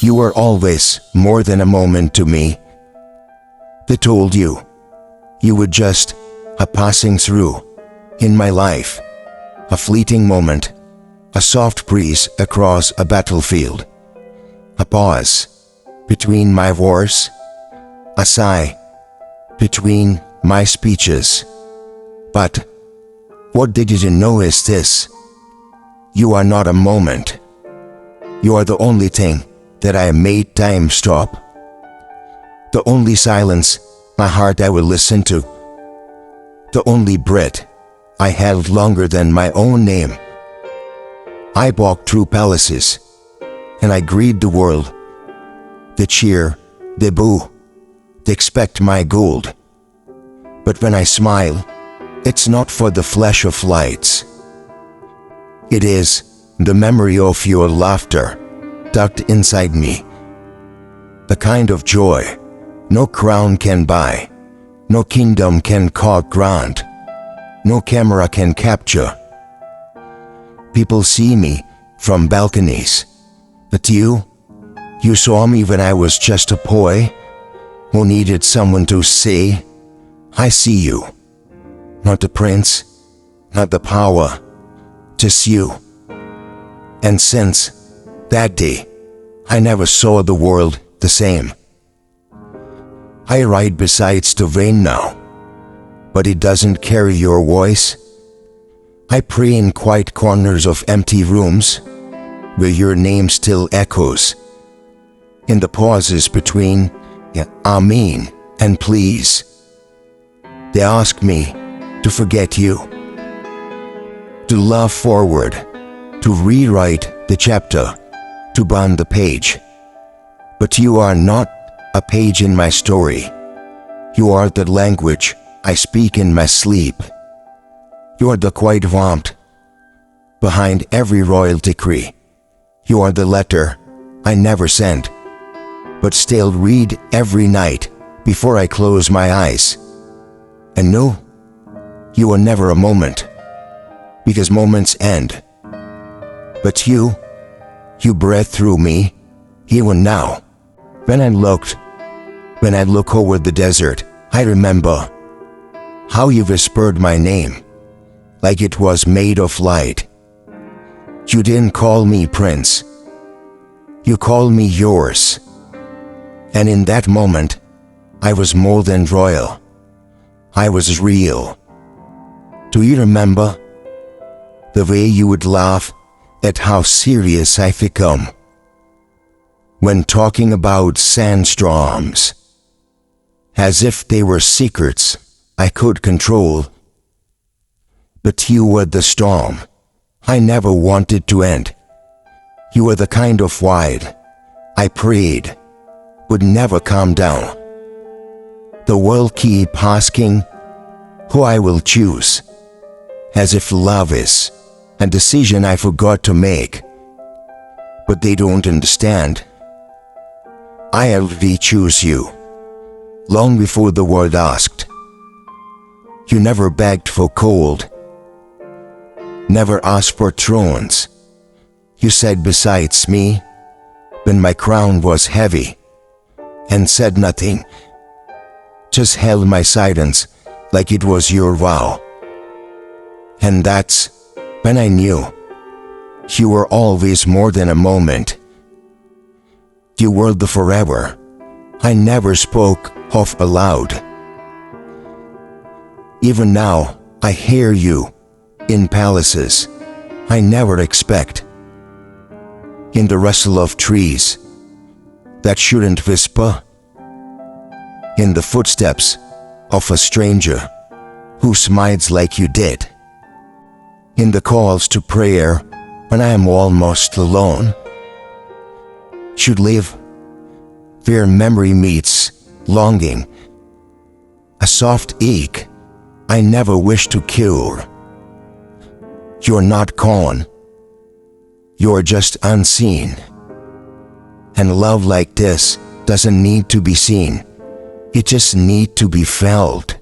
You were always more than a moment to me. They told you were just a passing through in my life, a fleeting moment, a soft breeze across a battlefield, a pause between my wars, a sigh between my speeches. But what they didn't know is this: you are not a moment. You are the only thing that I made time stop. The only silence my heart ever listened to. The only breath I held longer than my own name. I walked through palaces, and I greet the world. They cheer, they boo, they expect my gold. But when I smile, it's not for the flash of lights. It is the memory of your laughter tucked inside me. The kind of joy no crown can buy, no kingdom can grant, no camera can capture. People see me from balconies, but you saw me when I was just a boy who needed someone to say, I see you. Not the prince, not the power, just you. And since that day, I never saw the world the same. I ride beside the rain now, but it doesn't carry your voice. I pray in quiet corners of empty rooms where your name still echoes. In the pauses between Amen and please. They ask me to forget you, to love forward, to rewrite the chapter, to burn the page. But you are not a page in my story. You are the language I speak in my sleep. You are the quiet warmth behind every royal decree. You are the letter I never sent, but still read every night before I close my eyes. And no, you are never a moment, because moments end. But you breathe through me, here and now. When I look over the desert, I remember how you whispered my name, like it was made of light. You didn't call me prince, you called me yours. And in that moment, I was more than royal. I was real. Do you remember the way you would laugh at how serious I've become when talking about sandstorms, as if they were secrets I could control? But you were the storm I never wanted to end. You were the kind of wild I prayed would never calm down. The world keep asking who I will choose, as if love is a decision I forgot to make. But they don't understand. I already choose you, long before the world asked. You never begged for gold, never asked for thrones. You sat beside me when my crown was heavy, and said nothing, just held my silence like it was your vow. And that's when I knew you were always more than a moment. You were the forever I never spoke of aloud. Even now I hear you in palaces I never expect, in the rustle of trees that shouldn't whisper, in the footsteps of a stranger who smiles like you did, in the calls to prayer when I am almost alone. Should live where memory meets longing, a soft ache I never wish to cure. You're not gone, you're just unseen. And love like this doesn't need to be seen, it just needs to be felt.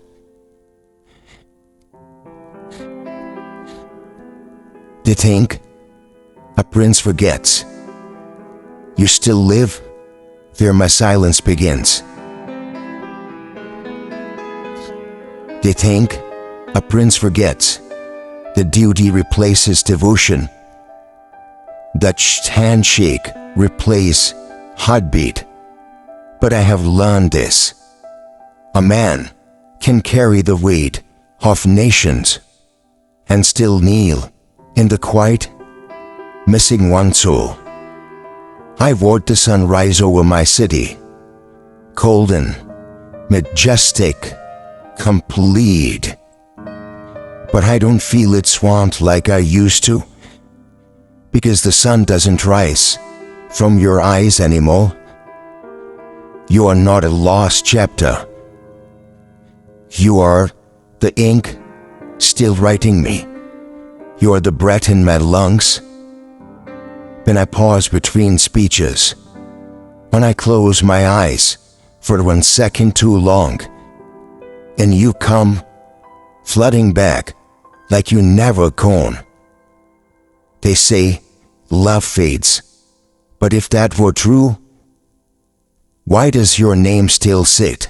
They think a prince forgets, You still live? There my silence begins. They think a prince forgets that duty replaces devotion, that handshake replaces heartbeat. But I have learned this. A man can carry the weight of nations and still kneel in the quiet, missing one soul. I watched the sun rise over my city, golden, majestic, complete. But I don't feel its warmth like I used to, because the sun doesn't rise from your eyes anymore. You are not a lost chapter. You are the ink still writing me. You are the breath in my lungs. When I pause between speeches, when I close my eyes for 1 second too long, and you come flooding back like you never gone. They say love fades, but if that were true, why does your name still sit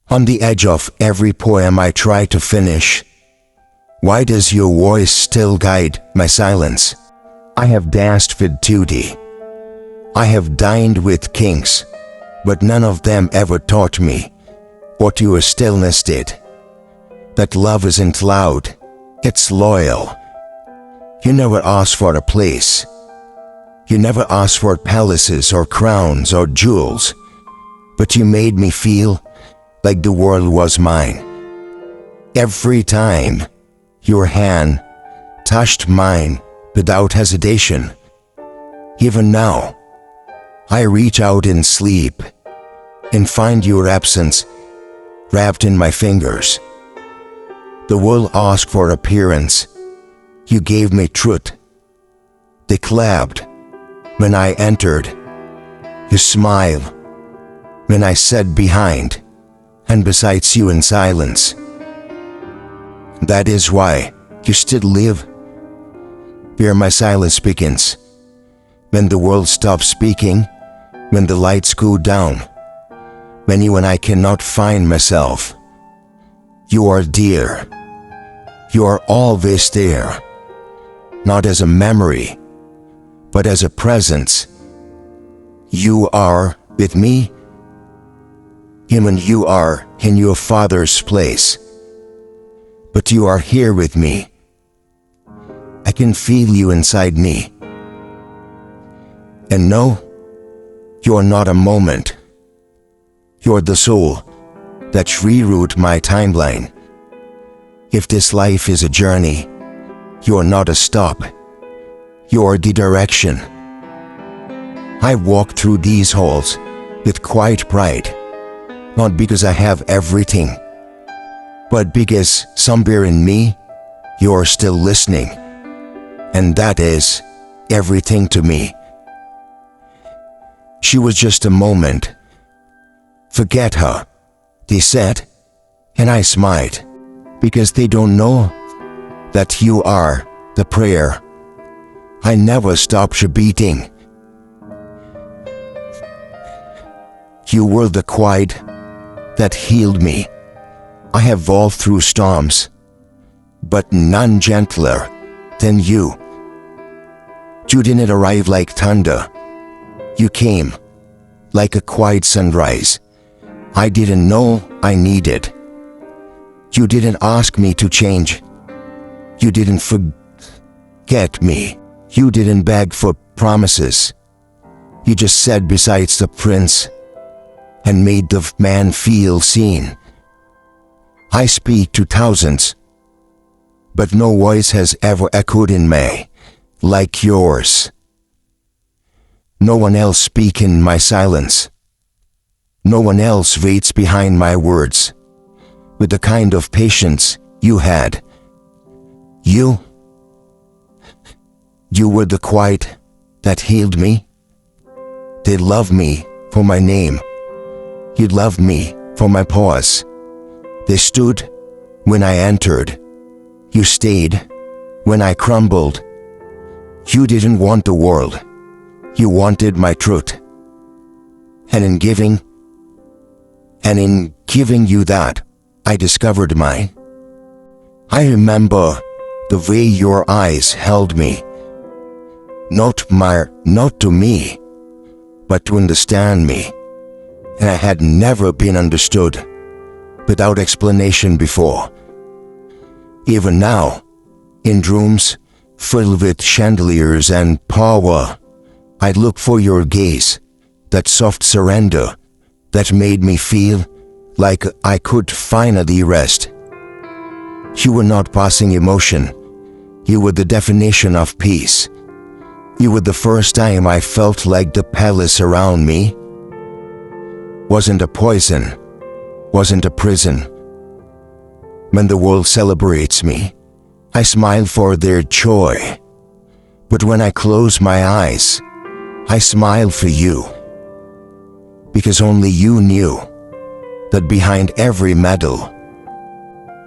on the edge of every poem I try to finish? Why does your voice still guide my silence? I have danced with duty. I have dined with kings, but none of them ever taught me what your stillness did. That love isn't loud, it's loyal. You never asked for a place. You never asked for palaces or crowns or jewels, but you made me feel like the world was mine. Every time your hand touched mine without hesitation. Even now, I reach out in sleep and find your absence wrapped in my fingers. The world asked for appearance. You gave me truth. They clapped when I entered. You smiled when I sat behind and besides you in silence. That is why you still live where my silence begins. When the world stops speaking, when the lights go down, when you and I cannot find myself. You are dear. You are always there, not as a memory, but as a presence. You are with me, even you are in your Father's place, but you are here with me. I can feel you inside me. And no, you are not a moment. You are the soul that rewrote my timeline. If this life is a journey, you are not a stop. You are the direction. I walk through these halls with quiet pride, not because I have everything, but because somewhere in me, you are still listening. And that is everything to me. She was just a moment. Forget her, they said, and I smiled, because they don't know that you are the prayer. I never stopped repeating. You were the quiet that healed me. I have walked through storms, but none gentler than you. You didn't arrive like thunder. You came like a quiet sunrise I didn't know I needed. You didn't ask me to change. You didn't forget me. You didn't beg for promises. You just sat beside the prince and made the man feel seen. I speak to thousands, but no voice has ever echoed in me like yours. No one else speaks in my silence. No one else waits behind my words with the kind of patience you had. You were the quiet that healed me. They loved me for my name. You loved me for my pause. They stood when I entered. You stayed when I crumbled. You didn't want the world. You wanted my truth. And in giving you that, I discovered mine. I remember the way your eyes held me. Not to me, but to understand me. And I had never been understood without explanation before. Even now, in rooms filled with chandeliers and power, I look for your gaze, that soft surrender that made me feel like I could finally rest. You were not passing emotion. You were the definition of peace. You were the first time I felt like the palace around me wasn't a poison, wasn't a prison. When the world celebrates me, I smile for their joy. But when I close my eyes, I smile for you. Because only you knew that behind every medal,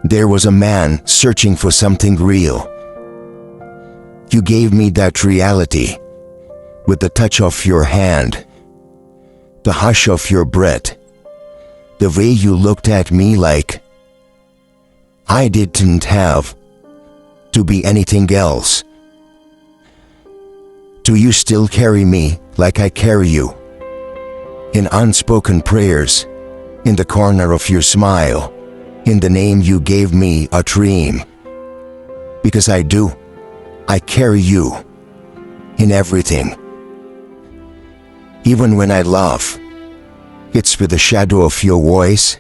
there was a man searching for something real. You gave me that reality with the touch of your hand, the hush of your breath, the way you looked at me like I didn't have to be anything else. Do you still carry me like I carry you? In unspoken prayers, in the corner of your smile, in the name you gave me, a dream. Because I do. I carry you in everything. Even when I laugh, it's with the shadow of your voice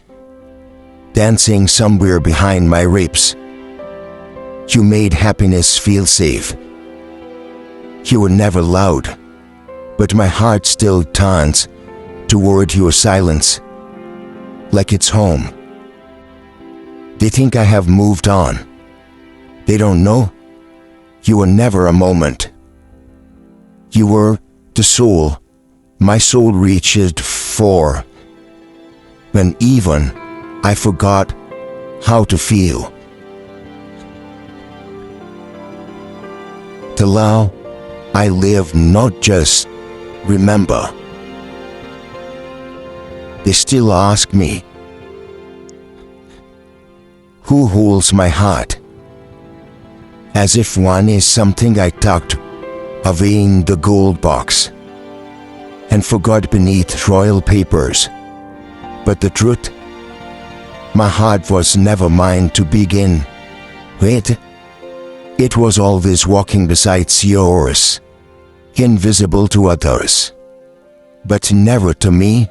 dancing somewhere behind my ribs. You made happiness feel safe. You were never loud, but my heart still turns toward your silence, like it's home. They think I have moved on. They don't know. You were never a moment. You were the soul my soul reached for, when even I forgot how to feel. Till now, I live, not just remember. They still ask me, who holds my heart? As if one is something I tucked away in the gold box and forgot beneath royal papers. But the truth, my heart was never mine to begin with. It was always walking beside yours, invisible to others, but never to me.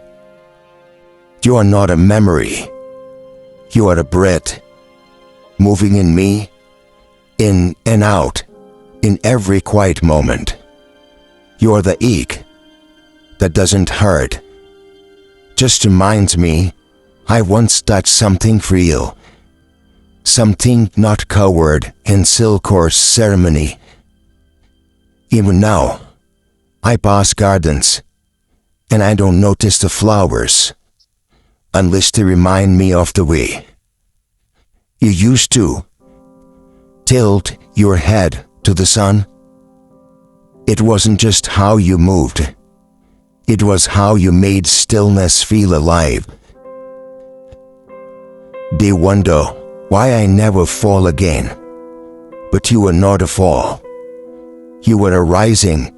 You are not a memory. You are a breath, moving in me, in and out, in every quiet moment. You are the ache that doesn't hurt, just reminds me I once touched something real, something not covered in silk or ceremony. Even now, I pass gardens, and I don't notice the flowers, unless they remind me of the way you used to tilt your head to the sun. It wasn't just how you moved, it was how you made stillness feel alive. They wonder why I never fall again, but you were not a fall. You were a rising.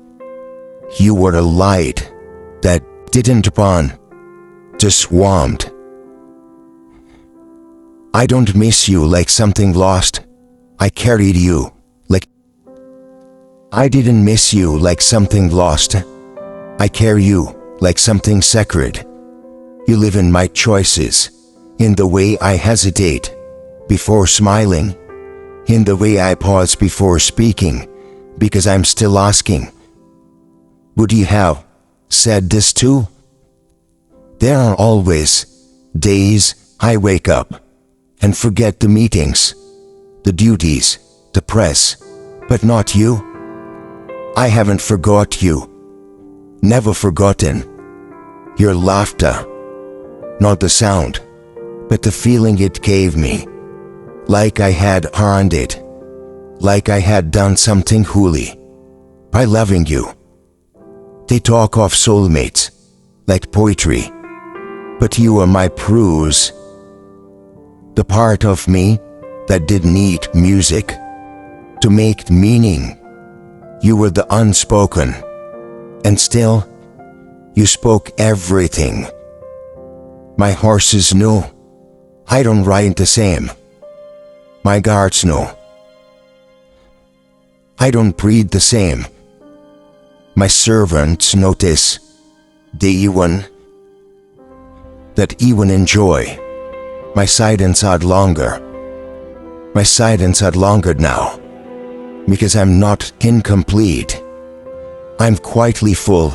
You were a light that didn't burn, just warmed. I don't miss you like something lost. I carried you like I didn't miss you like something lost. I carry you like something sacred. You live in my choices, in the way I hesitate before smiling, in the way I pause before speaking, because I'm still asking, would you have said this too? There are always days I wake up and forget the meetings, the duties, the press, but not you. I haven't forgot you, never forgotten. Your laughter, not the sound, but the feeling it gave me, like I had earned it, like I had done something holy by loving you. They talk of soulmates, like poetry, but you are my prose. The part of me that did need music to make meaning. You were the unspoken, and still, you spoke everything. My horses know I don't ride the same. My guards know I don't breathe the same. My servants notice that even enjoy my silence out longer. My silence out longer now, because I'm not incomplete. I'm quietly full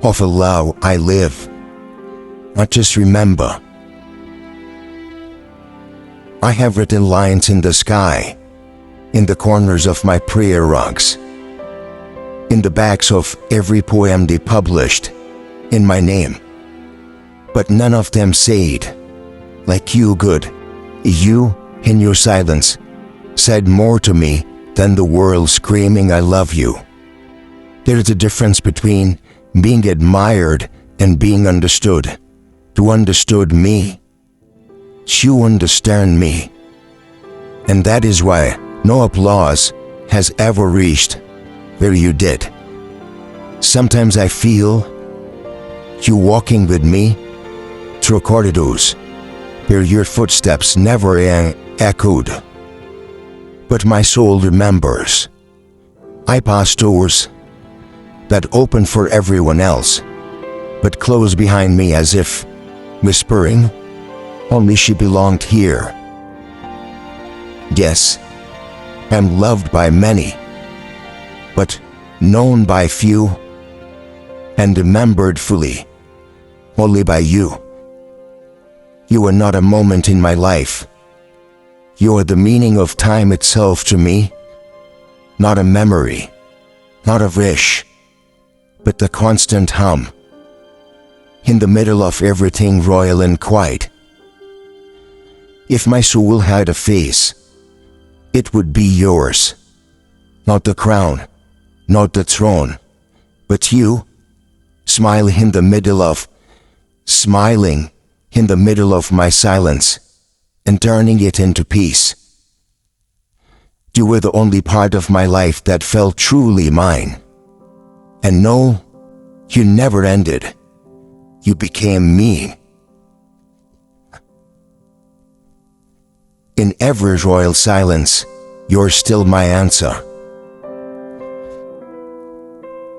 of a love I live, not just remember. I have written lines in the sky, in the corners of my prayer rugs, in the backs of every poem they published in my name. But none of them said, like you good. You, in your silence, said more to me than the world screaming I love you. There's a difference between being admired and being understood. You understood me. You understand me. And that is why no applause has ever reached where you did. Sometimes I feel you walking with me through corridors where your footsteps never echoed. But my soul remembers. I pass doors that open for everyone else, but close behind me as if whispering, only she belonged here. Yes, I'm loved by many, but known by few, and remembered fully only by you. You are not a moment in my life. You are the meaning of time itself to me, not a memory, not a wish, but the constant hum, in the middle of everything royal and quiet. If my soul had a face, it would be yours, not the crown, not the throne, but you, smiling in the middle of my silence, and turning it into peace. You were the only part of my life that felt truly mine. And no, you never ended. You became me. In every royal silence, you're still my answer.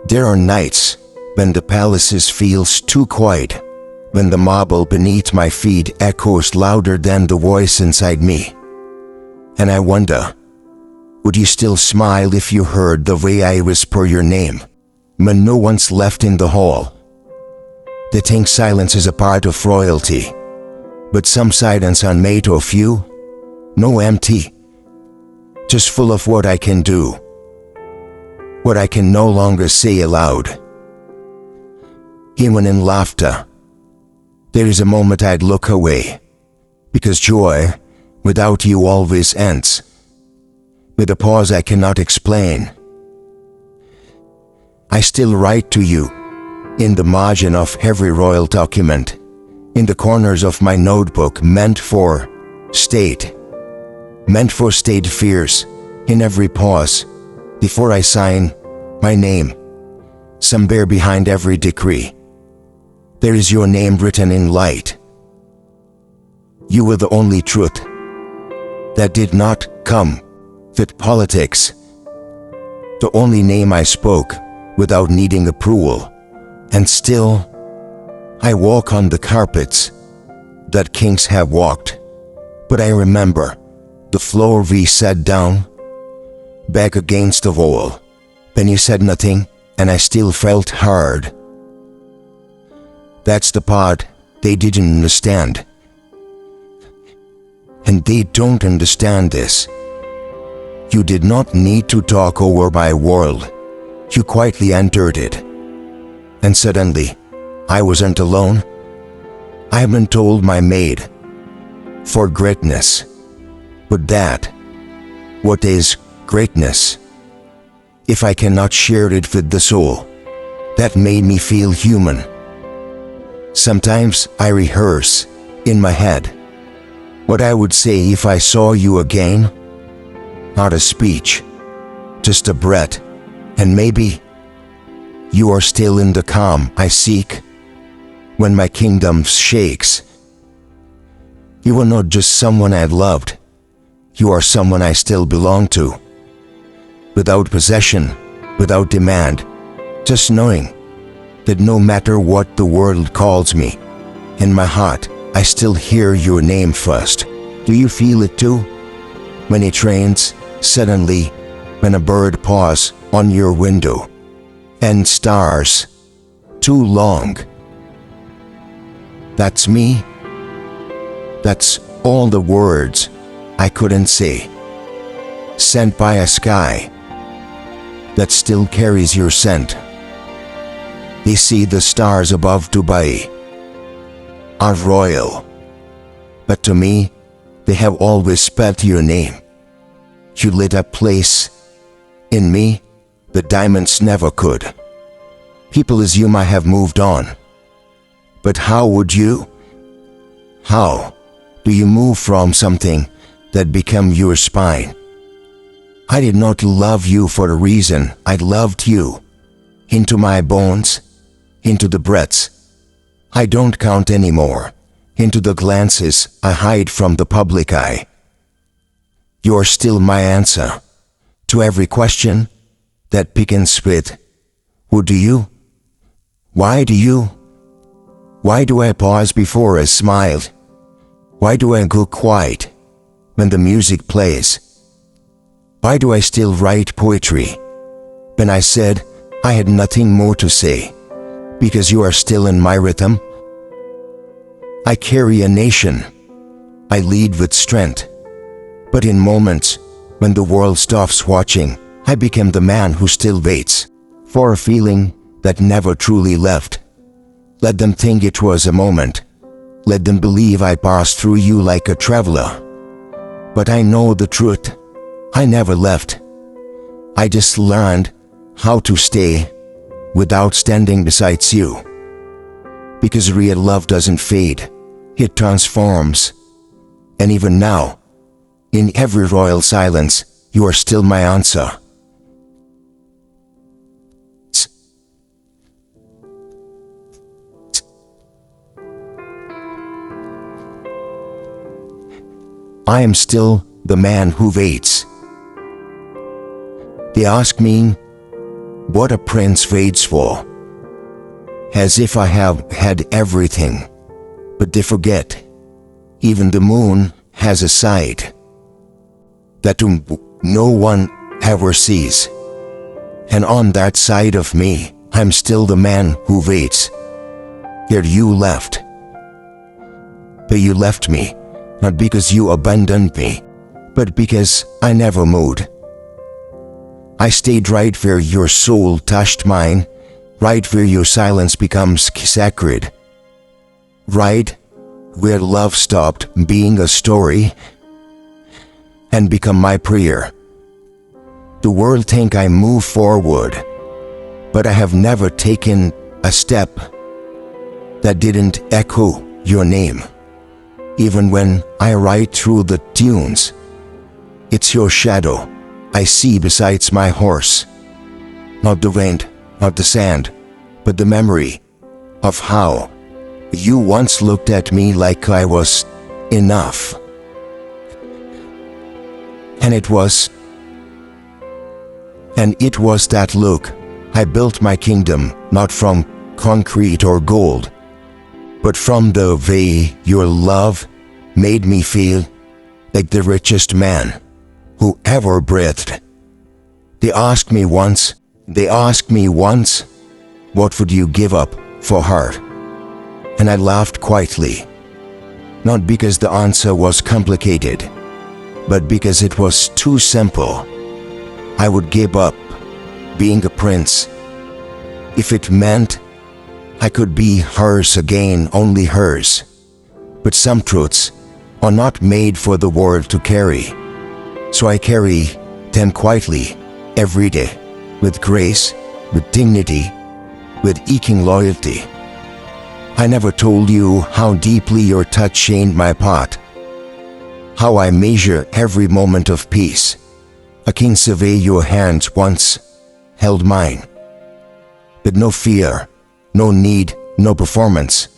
There are nights when the palace feels too quiet, when the marble beneath my feet echoes louder than the voice inside me. And I wonder, would you still smile if you heard the way I whisper your name, when no one's left in the hall? They think silence is a part of royalty, but some silence are made of you, no empty, just full of what I can do, what I can no longer say aloud. Even in laughter, there is a moment I'd look away, because joy without you always ends with a pause I cannot explain. I still write to you in the margin of every royal document, in the corners of my notebook meant for state fears, in every pause before I sign my name, somewhere behind every decree. There is your name written in light. You were the only truth that did not come with politics, the only name I spoke without needing approval, and still I walk on the carpets that kings have walked, but I remember the floor we sat down, back against the wall, when you said nothing and I still felt hard. That's the part they didn't understand. And they don't understand this. You did not need to talk over my world. You quietly entered it. And suddenly, I wasn't alone. I haven't told my maid for greatness. But that, what is greatness, if I cannot share it with the soul that made me feel human. Sometimes I rehearse in my head what I would say if I saw you again. Not a speech, just a breath, and maybe you are still in the calm I seek when my kingdom shakes. You are not just someone I've loved, you are someone I still belong to. Without possession, without demand, just knowing that no matter what the world calls me, in my heart I still hear your name first. Do you feel it too? When it rains, suddenly, when a bird paws on your window, and stars, too long. That's me. That's all the words I couldn't say, sent by a sky that still carries your scent. They see the stars above Dubai are royal, but to me, they have always spelled your name. You lit a place in me the diamonds never could. People assume I have moved on, but how would you? How do you move from something that became your spine? I did not love you for a reason. I loved you into my bones, into the breaths I don't count anymore, into the glances I hide from the public eye. You're still my answer to every question that begins with, who do you? Why do you? Why do I pause before I smile? Why do I go quiet when the music plays? Why do I still write poetry when I said I had nothing more to say? Because you are still in my rhythm. I carry a nation. I lead with strength. But in moments when the world stops watching, I became the man who still waits for a feeling that never truly left. Let them think it was a moment. Let them believe I passed through you like a traveler. But I know the truth. I never left. I just learned how to stay without standing beside you. Because real love doesn't fade, it transforms. And even now, in every royal silence, you are still my answer. I am still the man who waits. They ask me what a prince waits for, as if I have had everything, but they forget even the moon has a side that no one ever sees. And on that side of me, I'm still the man who waits. Yet you left. But you left me, not because you abandoned me, but because I never moved. I stayed right where your soul touched mine, right where your silence becomes sacred, right where love stopped being a story and become my prayer. The world think I move forward, but I have never taken a step that didn't echo your name. Even when I write through the tunes, it's your shadow I see besides my horse. Not the wind, not the sand, but the memory of how you once looked at me like I was enough. And it was that look I built my kingdom, not from concrete or gold, but from the way your love made me feel like the richest man who ever breathed. They asked me once, what would you give up for her? And I laughed quietly, not because the answer was complicated, but because it was too simple. I would give up being a prince if it meant I could be hers again, only hers. But some truths are not made for the world to carry, so I carry them quietly every day, with grace, with dignity, with aching loyalty. I never told you how deeply your touch chained my pot, how I measure every moment of peace. A king survey your hands once held mine, but no fear, no need, no performance.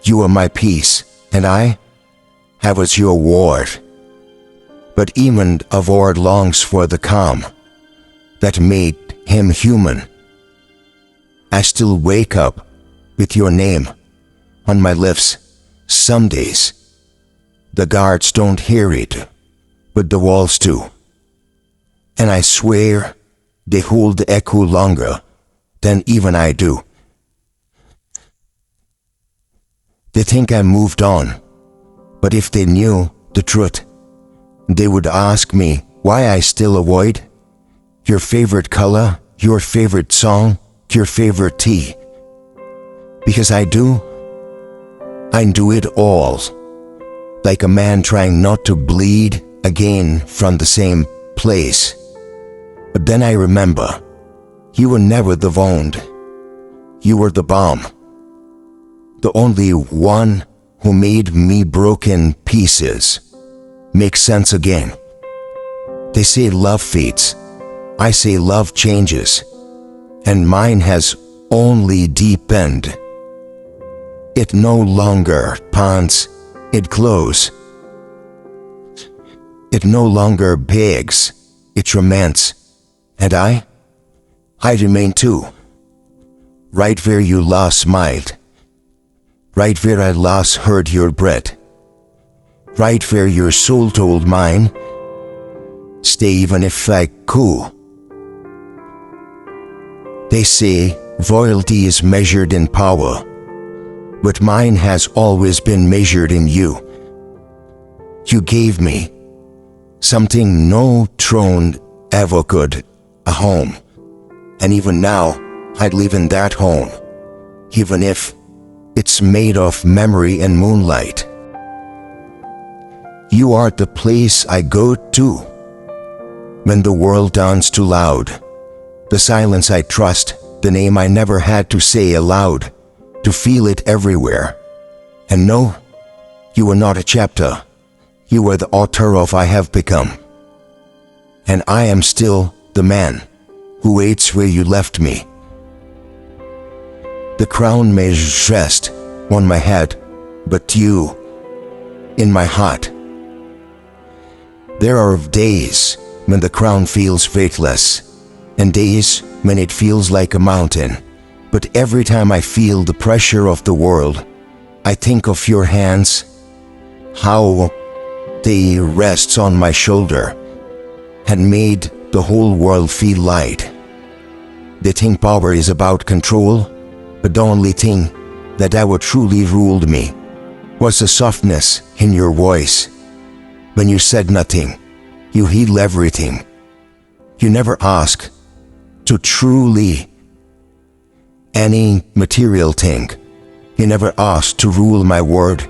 You are my peace, and I was your ward. But even a ward longs for the calm that made him human. I still wake up with your name on my lips. Some days the guards don't hear it, but the walls do. And I swear they hold the echo longer than even I do. They think I moved on, but if they knew the truth, they would ask me why I still avoid your favorite color, your favorite song, your favorite tea. Because I do it all, like a man trying not to bleed again from the same place. But then I remember, you were never the wound. You were the balm. The only one who made me broken pieces make sense again. They say love fades. I say love changes. And mine has only deepened. It no longer pants, it glows. It no longer begs, it laments. And I remain too. Right where you last smiled. Right where I last heard your breath. Right where your soul told mine, stay even if I cool. They say royalty is measured in power, but mine has always been measured in you. You gave me something no throne ever could, a home. And even now, I'd live in that home, even if it's made of memory and moonlight. You are the place I go to when the world dawns too loud. The silence I trust, the name I never had to say aloud, to feel it everywhere. And no, you are not a chapter. You are the author of I have become. And I am still the man who waits where you left me. The crown may rest on my head, but you in my heart. There are days when the crown feels weightless, and days when it feels like a mountain. But every time I feel the pressure of the world, I think of your hands, how they rest on my shoulder and made the whole world feel light. They think power is about control, but the only thing that ever truly ruled me was the softness in your voice. When you said nothing, you healed everything. You never asked to truly any material thing. You never asked to rule my word,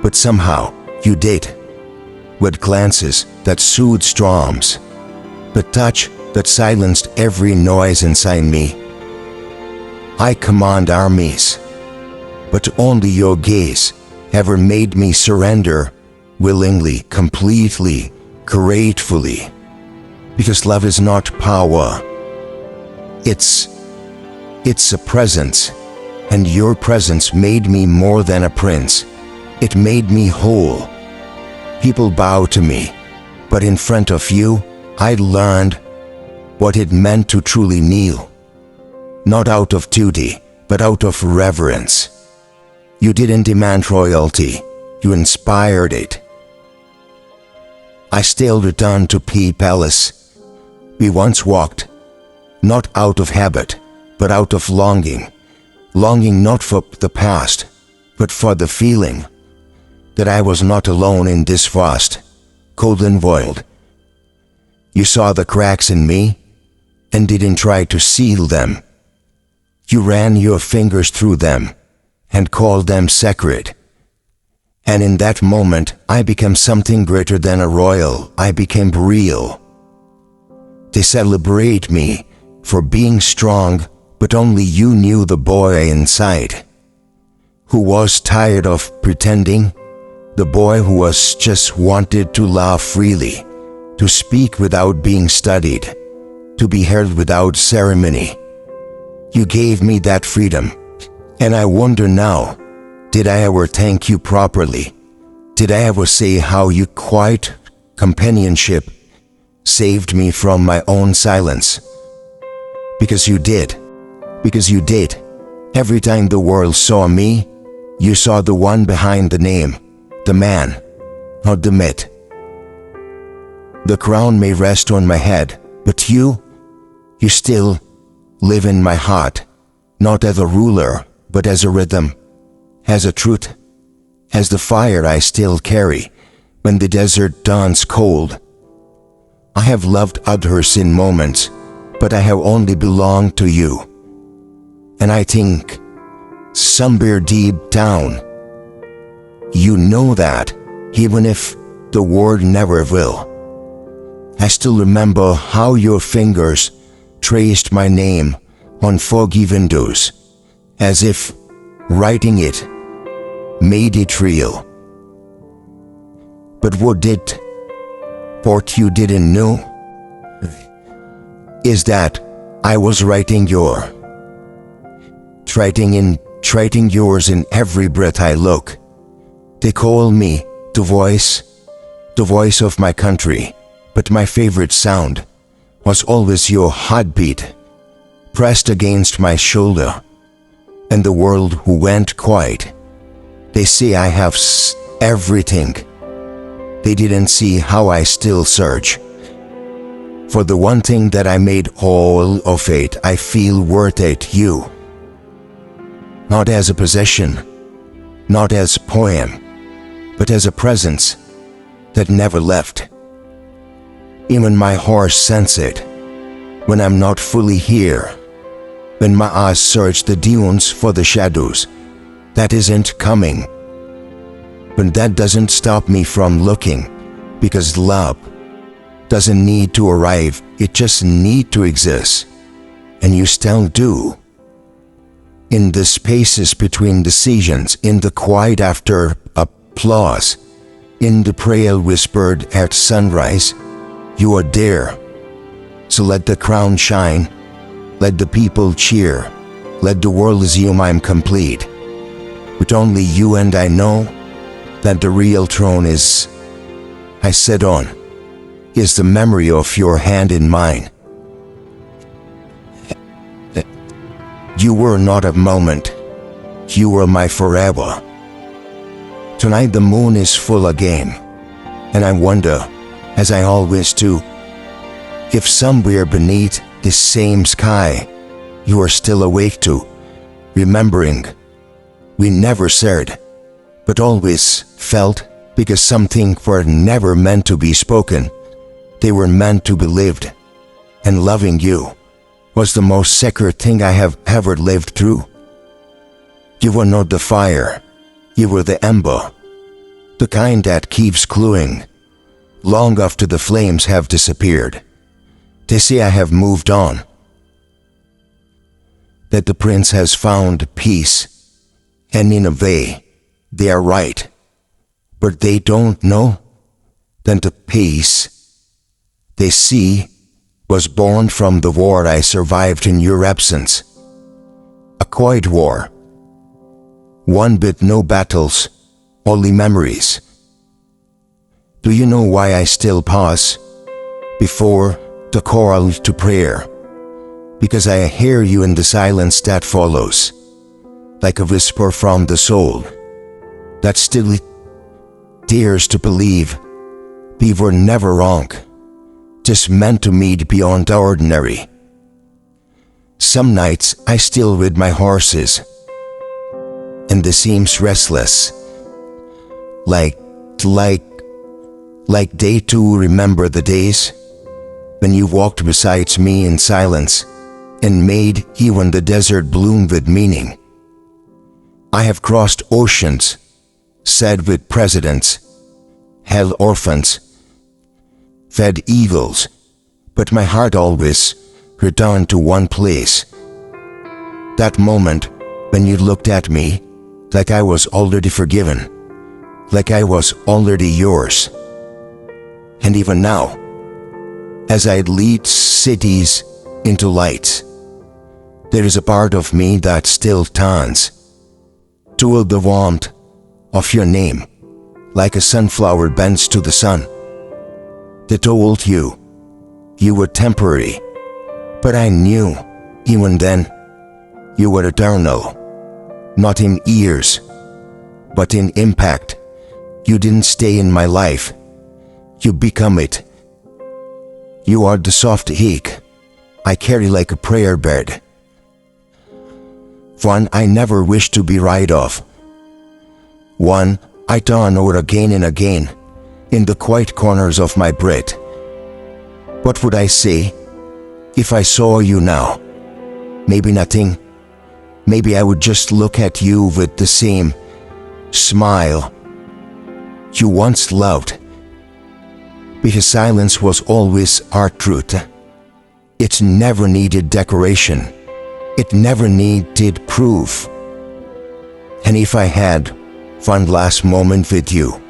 but somehow you did. With glances that soothed storms, the touch that silenced every noise inside me. I command armies, but only your gaze ever made me surrender willingly, completely, gratefully. Because love is not power. It's a presence, and your presence made me more than a prince. It made me whole. People bow to me, but in front of you, I learned what it meant to truly kneel. Not out of duty, but out of reverence. You didn't demand royalty, you inspired it. I still return to P Palace. We once walked, not out of habit, but out of longing. Longing not for the past, but for the feeling that I was not alone in this vast, golden world. You saw the cracks in me and didn't try to seal them. You ran your fingers through them and called them sacred. And in that moment, I became something greater than a royal. I became real. They celebrate me for being strong but only you knew the boy inside, who was tired of pretending, the boy who was just wanted to laugh freely, to speak without being studied, to be heard without ceremony. You gave me that freedom, and I wonder now, did I ever thank you properly? Did I ever say how your quiet companionship saved me from my own silence? Because you did. Because you did. Every time the world saw me, you saw the one behind the name, the man, not the myth. The crown may rest on my head, but you still live in my heart, not as a ruler, but as a rhythm, as a truth, as the fire I still carry when the desert dawns cold. I have loved others in moments, but I have only belonged to you. And I think, somewhere deep down, you know that, even if the word never will. I still remember how your fingers traced my name on foggy windows, as if writing it made it real. But what you didn't know is that I was writing yours in every breath I look. They call me the voice of my country, but my favorite sound was always your heartbeat pressed against my shoulder. And the world who went quiet, they say I have everything. They didn't see how I still search for the one thing that I made all of it. I feel worth it, you. Not as a possession, not as a poem, but as a presence that never left. Even my horse sense it when I'm not fully here, when my eyes search the dunes for the shadows that isn't coming. But that doesn't stop me from looking, because love doesn't need to arrive, it just need to exist. And you still do. In the spaces between decisions, in the quiet after applause, in the prayer whispered at sunrise, you are there. So let the crown shine, let the people cheer, let the world assume I'm complete. But only you and I know that the real throne I sit on, is the memory of your hand in mine. You were not a moment, you were my forever. Tonight the moon is full again, and I wonder, as I always do, if somewhere beneath this same sky, you are still awake to, remembering. We never said, but always felt, because some things were never meant to be spoken, they were meant to be lived. And loving you was the most sacred thing I have ever lived through. You were not the fire, you were the ember, the kind that keeps glowing long after the flames have disappeared. They say I have moved on, that the prince has found peace, and in a way, they are right. But they don't know that the peace they see was born from the war I survived in your absence. A quiet war, one with no battles, only memories. Do you know why I still pause before the call to prayer? Because I hear you in the silence that follows, like a whisper from the soul that still dares to believe we were never wrong, just meant to meet beyond the ordinary. Some nights I still with my horses, and they seems restless, like they too remember the days when you walked beside me in silence and made even the desert bloom with meaning. I have crossed oceans, sat with presidents, held orphans, fed eagles, but my heart always returned to one place, That moment when you looked at me like I was already forgiven, like I was already yours. And even now, as I lead cities into lights, there is a part of me that still turns toward the warmth of your name, like a sunflower bends to the sun. They told you were temporary, but I knew even then you were eternal, not in years, but in impact. You didn't stay in my life, you become it. You are the soft ache I carry like a prayer bed, one I never wish to be rid of, one I turn over again and again in the quiet corners of my breath. What would I say if I saw you now? Maybe nothing. Maybe I would just look at you with the same smile you once loved. Because silence was always our truth. It never needed decoration. It never needed proof. And if I had one last moment with you,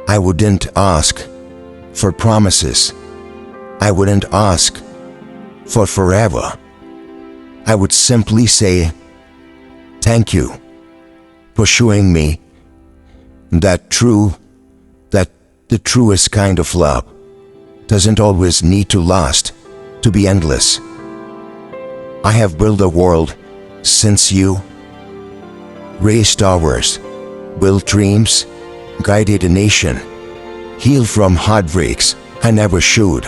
I wouldn't ask for promises. I wouldn't ask for forever. I would simply say, thank you for showing me that the truest kind of love doesn't always need to last, to be endless. I have built a world since you, raised towers, built dreams, guided a nation, healed from heartbreaks I never showed,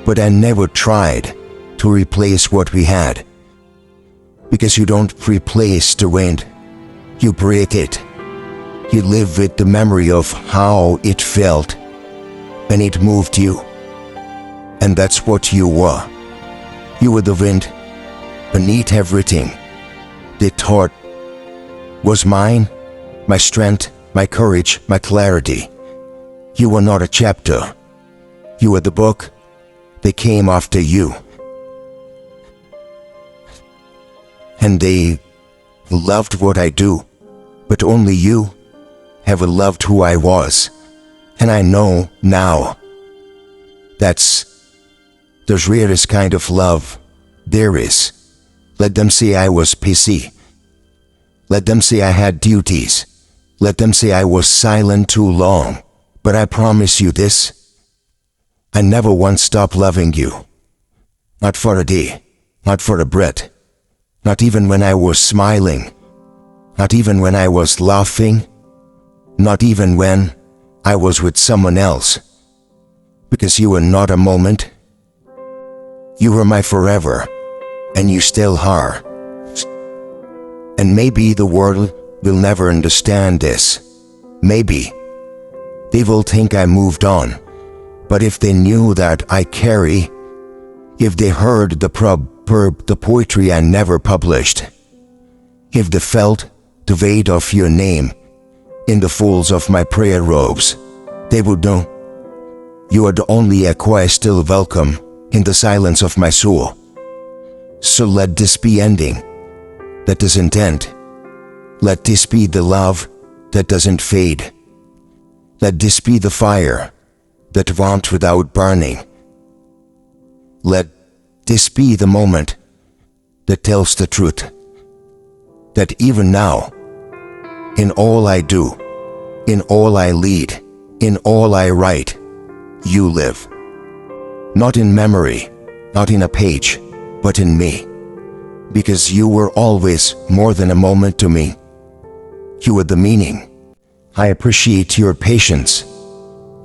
but I never tried to replace what we had. Because you don't replace the wind, you break it. You live with the memory of how it felt when it moved you. And that's what you were. You were the wind beneath everything they thought was mine, my strength, my courage, my clarity. You were not a chapter. You were the book that came after you. And they loved what I do, but only you ever loved who I was. And I know now that's the rarest kind of love there is. Let them say I was PC. Let them say I had duties. Let them say I was silent too long. But I promise you this, I never once stopped loving you. Not for a day, not for a breath, not even when I was smiling, not even when I was laughing, not even when I was with someone else. Because you were not a moment. You were my forever, and you still are. And maybe the world will never understand this. Maybe they will think I moved on. But if they knew that I carry, if they heard the poetry I never published, if they felt the weight of your name in the folds of my prayer robes, they would know you are the only echo I still welcome in the silence of my soul. So let this be ending that doesn't end. Let this be the love that doesn't fade. Let this be the fire that warms without burning. Let this be the moment that tells the truth, that even now, in all I do, in all I lead, in all I write, you live. Not in memory, not in a page, but in me. Because you were always more than a moment to me. You were the meaning. I appreciate your patience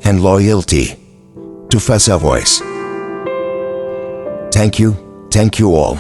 and loyalty to Fazza Voice. Thank you all.